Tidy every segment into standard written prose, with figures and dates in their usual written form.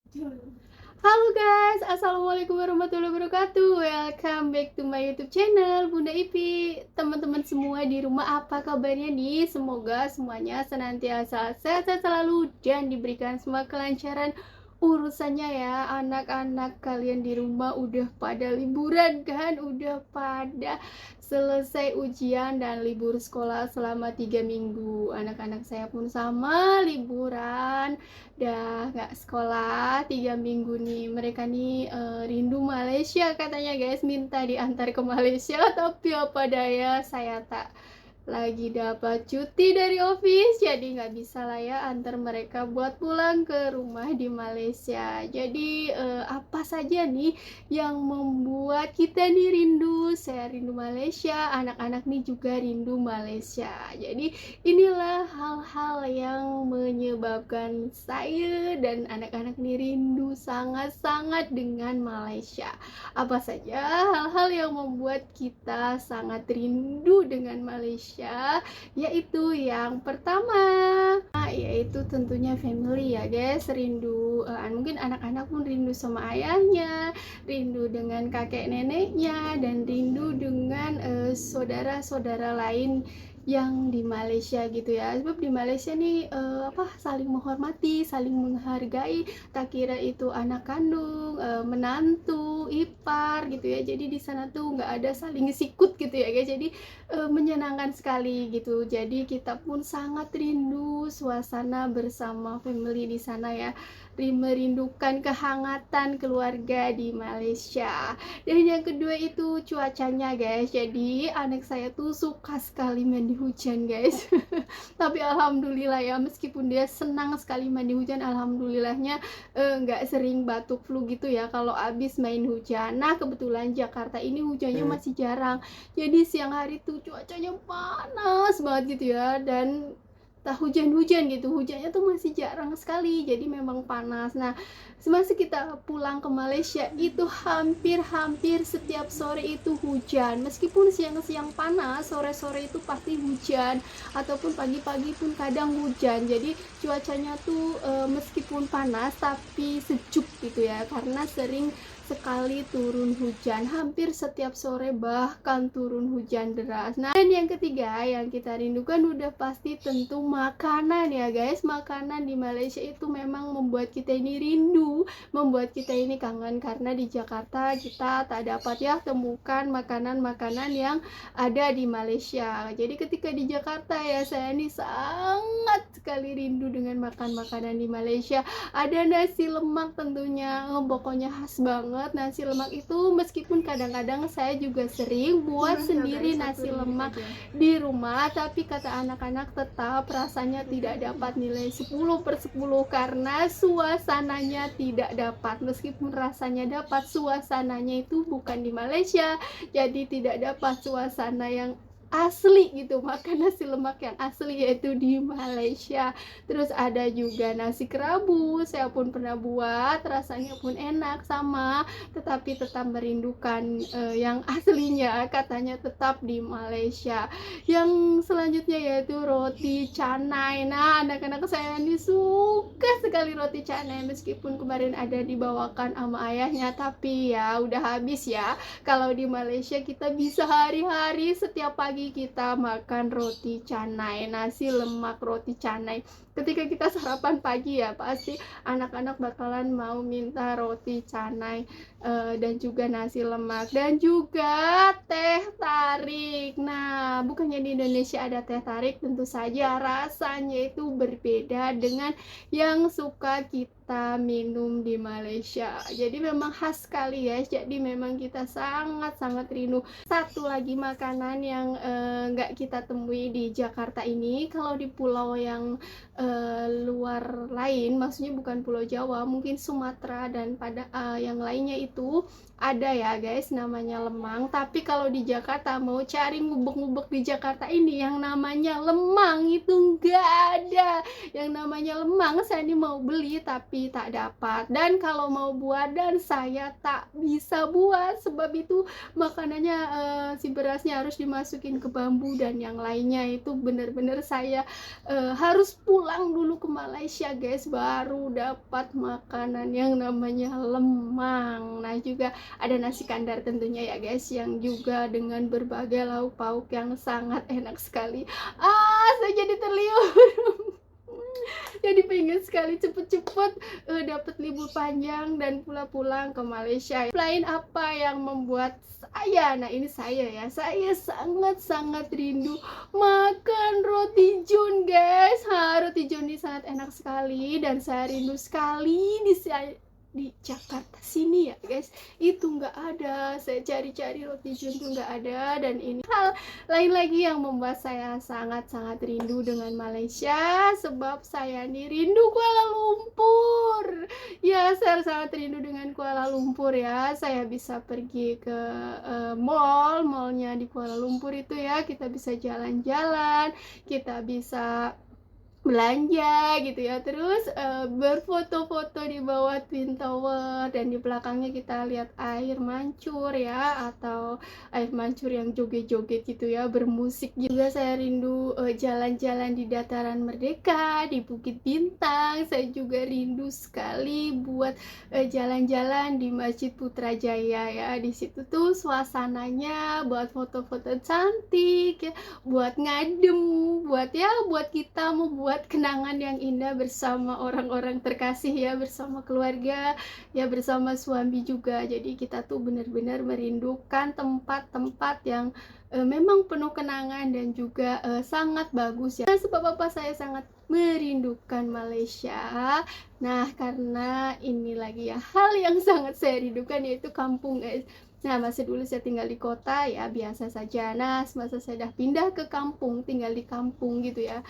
Halo guys, assalamualaikum warahmatullahi wabarakatuh. Welcome back to my YouTube channel Bunda Ipi. Teman-teman semua di rumah, apa kabarnya nih? Semoga semuanya senantiasa sehat selalu dan diberikan semua kelancaran urusannya ya. Anak-anak kalian di rumah udah pada liburan kan? Udah pada selesai ujian dan libur sekolah selama 3 minggu. Anak-anak saya pun sama liburan, udah nggak sekolah 3 minggu nih. Mereka nih rindu Malaysia katanya guys, minta diantar ke Malaysia, tapi apa daya saya tak lagi dapat cuti dari office, jadi nggak bisa lah ya antar mereka buat pulang ke rumah di Malaysia. Jadi apa saja nih yang membuat kita nih rindu? Saya rindu Malaysia, anak-anak nih juga rindu Malaysia. Jadi inilah hal-hal yang menyebabkan saya dan anak-anak nih rindu sangat-sangat dengan Malaysia. Apa saja hal-hal yang membuat kita sangat rindu dengan Malaysia? Yaitu yang pertama, yaitu tentunya family ya guys. Rindu, mungkin anak-anak pun rindu sama ayahnya, rindu dengan kakek neneknya, dan rindu dengan saudara-saudara lain yang di Malaysia gitu ya. Sebab di Malaysia nih saling menghormati, saling menghargai, tak kira itu anak kandung, menantu, ipar gitu ya. Jadi di sana tuh nggak ada saling sikut gitu ya guys. Jadi menyenangkan sekali gitu. Jadi kita pun sangat rindu suasana bersama family di sana ya. Merindukan kehangatan keluarga di Malaysia. Dan yang kedua itu cuacanya guys. Jadi anak saya tuh suka sekali mandi hujan guys. Tapi alhamdulillah ya, meskipun dia senang sekali mandi hujan, alhamdulillahnya nggak sering batuk flu gitu ya kalau abis main hujan. Nah kebetulan Jakarta ini hujannya masih jarang, jadi siang hari tuh cuacanya panas banget gitu ya, dan tak hujan-hujan gitu, hujannya tuh masih jarang sekali, jadi memang panas. Nah semasa kita pulang ke Malaysia itu hampir setiap sore itu hujan, meskipun siang-siang panas, sore-sore itu pasti hujan, ataupun pagi-pagi pun kadang hujan. Jadi cuacanya tuh meskipun panas tapi sejuk gitu ya, karena sering sekali turun hujan, hampir setiap sore bahkan turun hujan deras. Nah, dan yang ketiga yang kita rindukan udah pasti tentu makanan ya guys. Makanan di Malaysia itu memang membuat kita ini rindu, membuat kita ini kangen, karena di Jakarta kita tak dapat ya temukan makanan-makanan yang ada di Malaysia. Jadi ketika di Jakarta ya, saya ini sangat sekali rindu dengan makan makanan di Malaysia. Ada nasi lemak tentunya, pokoknya khas banget nasi lemak itu. Meskipun kadang-kadang saya juga sering buat sendiri nasi lemak di rumah, tapi kata anak-anak tetap rasanya tidak dapat nilai 10/10 karena suasananya tidak dapat. Meskipun rasanya dapat, suasananya itu bukan di Malaysia, jadi tidak dapat suasana yang asli gitu, makan nasi lemak yang asli yaitu di Malaysia. Terus ada juga nasi kerabu, saya pun pernah buat, rasanya pun enak sama, tetapi tetap merindukan yang aslinya, katanya tetap di Malaysia. Yang selanjutnya yaitu roti canai. Nah anak-anak saya ini suka sekali roti canai, meskipun kemarin ada dibawakan sama ayahnya, tapi ya udah habis ya. Kalau di Malaysia kita bisa hari-hari setiap pagi kita makan roti canai, nasi lemak roti canai. Ketika kita sarapan pagi ya, pasti anak-anak bakalan mau minta roti canai dan juga nasi lemak, dan juga teh tarik. Nah bukannya di Indonesia ada teh tarik, tentu saja rasanya itu berbeda dengan yang suka kita minum di Malaysia. Jadi memang khas sekali guys, jadi memang kita sangat-sangat rindu. Satu lagi makanan yang nggak kita temui di Jakarta ini, kalau di pulau yang luar lain, maksudnya bukan Pulau Jawa, mungkin Sumatera dan pada yang lainnya itu ada ya guys, namanya lemang. Tapi kalau di Jakarta mau cari ngubek-ngubek di Jakarta ini yang namanya lemang itu nggak ada. Yang namanya lemang saya ini mau beli tapi tak dapat, dan kalau mau buat dan saya tak bisa buat, sebab itu makanannya si berasnya harus dimasukin ke bambu, dan yang lainnya itu benar-benar saya harus pulang pulang dulu ke Malaysia guys, baru dapat makanan yang namanya lemang. Nah juga ada nasi kandar tentunya ya guys, yang juga dengan berbagai lauk pauk yang sangat enak sekali. Saya jadi terliur. Jadi pengen sekali cepet-cepet dapat libur panjang dan pulang ke Malaysia. Lain apa yang membuat saya, nah ini saya sangat rindu makan roti john guys. Roti john ini sangat enak sekali dan saya rindu sekali di Jakarta sini ya guys, itu nggak ada. Saya cari-cari roti john tuh nggak ada. Dan ini hal lain lagi yang membuat saya sangat rindu dengan Malaysia, sebab saya nih rindu Kuala Lumpur ya. Saya sangat rindu dengan Kuala Lumpur ya. Saya bisa pergi ke mallnya di Kuala Lumpur itu ya, kita bisa jalan-jalan, kita bisa belanja gitu ya, terus berfoto-foto di bawah Twin Tower, dan di belakangnya kita lihat air mancur ya, atau air mancur yang joget-joget gitu ya, bermusik juga. Saya rindu jalan-jalan di dataran Merdeka, di Bukit Bintang. Saya juga rindu sekali buat jalan-jalan di Masjid Putrajaya ya. Di situ tuh suasananya buat foto-foto cantik ya, buat ngadem, buat kita mau buat kenangan yang indah bersama orang-orang terkasih ya, bersama keluarga ya, bersama suami juga. Jadi kita tuh benar-benar merindukan tempat-tempat yang memang penuh kenangan dan juga sangat bagus ya. Sebab apa saya sangat merindukan Malaysia? Nah karena ini lagi ya hal yang sangat saya rindukan, yaitu kampung guys. Nah masa dulu saya tinggal di kota ya biasa saja. Nah masa saya udah pindah ke kampung, tinggal di kampung gitu ya,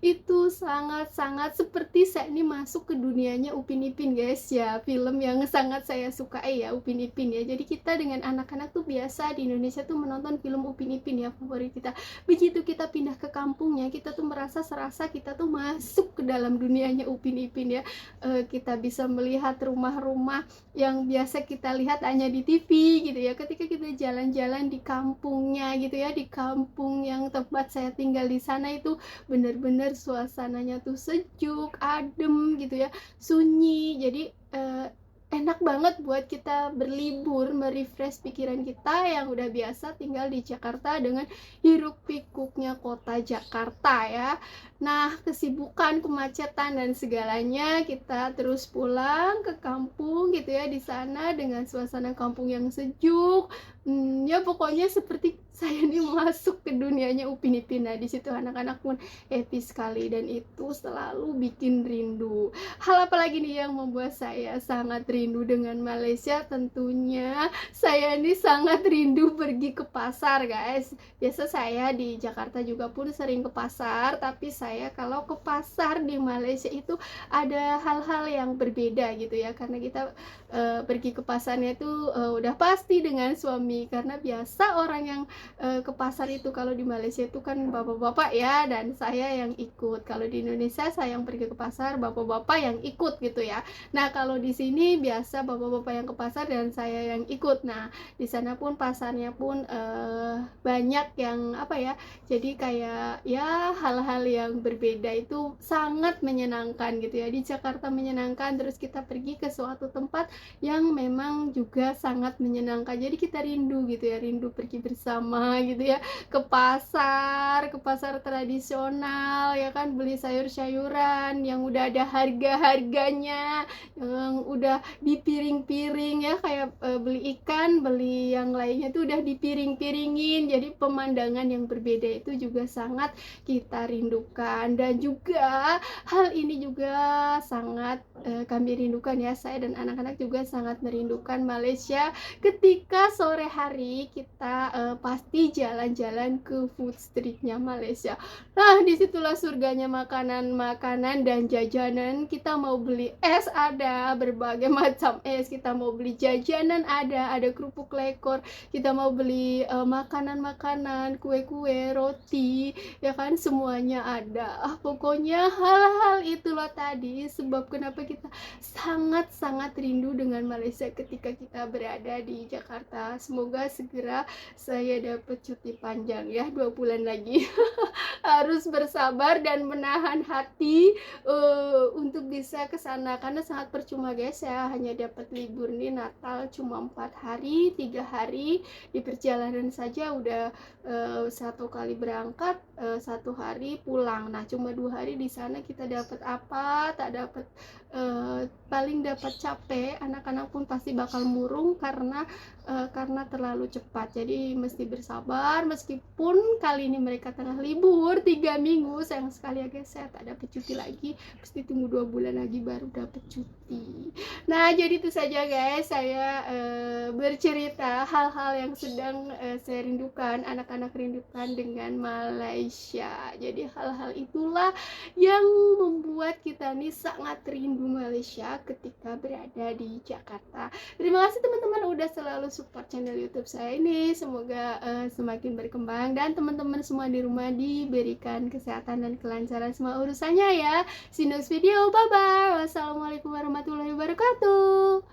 itu sangat seperti saya ini masuk ke dunianya Upin Ipin guys ya, film yang sangat saya sukai ya, Upin Ipin ya. Jadi kita dengan anak-anak tuh biasa di Indonesia tuh menonton film Upin Ipin ya, favorit kita. Begitu kita pindah ke kampungnya, kita tuh serasa kita tuh masuk ke dalam dunianya Upin Ipin ya. Kita bisa melihat rumah-rumah yang biasa kita lihat hanya di TV gitu ya, ketika kita jalan-jalan di kampungnya gitu ya, di kampung yang tempat saya tinggal di sana, itu bener-bener suasananya tuh sejuk, adem gitu ya, sunyi. Jadi enak banget buat kita berlibur, merefresh pikiran kita yang udah biasa tinggal di Jakarta dengan hiruk pikuknya kota Jakarta ya. Nah kesibukan, kemacetan dan segalanya, kita terus pulang ke kampung gitu ya, di sana dengan suasana kampung yang sejuk. Ya pokoknya seperti saya ini masuk ke dunianya Upin Ipin. Nah di situ anak-anak pun happy sekali, dan itu selalu bikin rindu. Hal apa lagi nih yang membuat saya sangat rindu dengan Malaysia? Tentunya saya ini sangat rindu pergi ke pasar guys. Biasa saya di Jakarta juga pun sering ke pasar, tapi saya kalau ke pasar di Malaysia itu ada hal-hal yang berbeda gitu ya, karena kita pergi ke pasarnya itu udah pasti dengan suami, karena biasa orang yang ke pasar itu kalau di Malaysia itu kan bapak-bapak ya, dan saya yang ikut. Kalau di Indonesia saya yang pergi ke pasar, bapak-bapak yang ikut gitu ya. Nah kalau di sini biasa bapak-bapak yang ke pasar dan saya yang ikut. Nah di sana pun pasarnya pun banyak yang apa ya, jadi kayak ya hal-hal yang berbeda itu sangat menyenangkan gitu ya. Di Jakarta menyenangkan, terus kita pergi ke suatu tempat yang memang juga sangat menyenangkan, jadi kita rindu gitu ya, rindu pergi bersama gitu ya, ke pasar tradisional ya kan, beli sayur-sayuran yang udah ada harga-harganya, yang udah di piring-piring ya, kayak beli ikan, beli yang lainnya tuh udah dipiring-piringin. Jadi pemandangan yang berbeda itu juga sangat kita rindukan, dan juga hal ini juga sangat kami rindukan ya, saya dan anak-anak juga sangat merindukan Malaysia. Ketika sore hari kita pasti jalan-jalan ke food streetnya Malaysia. Nah disitulah surganya makanan-makanan dan jajanan. Kita mau beli es ada berbagai macam es, kita mau beli jajanan ada kerupuk lekor, kita mau beli makanan-makanan, kue-kue, roti ya kan, semuanya ada. Pokoknya hal-hal itulah tadi sebab kenapa kita sangat-sangat rindu dengan Malaysia ketika kita berada di Jakarta. Semoga segera saya dapat cuti panjang ya, 2 bulan lagi. Harus bersabar dan menahan hati untuk bisa ke sana, karena sangat percuma guys, saya hanya dapat libur nih Natal cuma 4 hari, 3 hari di perjalanan saja udah 1 kali berangkat, 1 hari pulang. Nah cuma 2 hari di sana kita dapat apa? Tak dapat, paling dapat capek. Anak-anak pun pasti bakal murung karena terlalu cepat. Jadi mesti bersabar, meskipun kali ini mereka tengah libur 3 minggu. Sayang sekali ya guys, saya tak dapat cuti lagi, mesti tunggu 2 bulan lagi baru dapat cuti. Nah jadi itu saja guys, saya bercerita hal-hal yang sedang saya rindukan, anak-anak rindukan dengan Malaysia. Jadi hal-hal itulah yang membuat kita nih sangat rindu Malaysia ketika berada di Jakarta. Terima kasih teman-teman udah selalu support channel YouTube saya ini. Semoga semakin berkembang dan teman-teman semua di rumah diberikan kesehatan dan kelancaran semua urusannya ya. See you next video. Bye bye. Wassalamualaikum warahmatullahi wabarakatuh.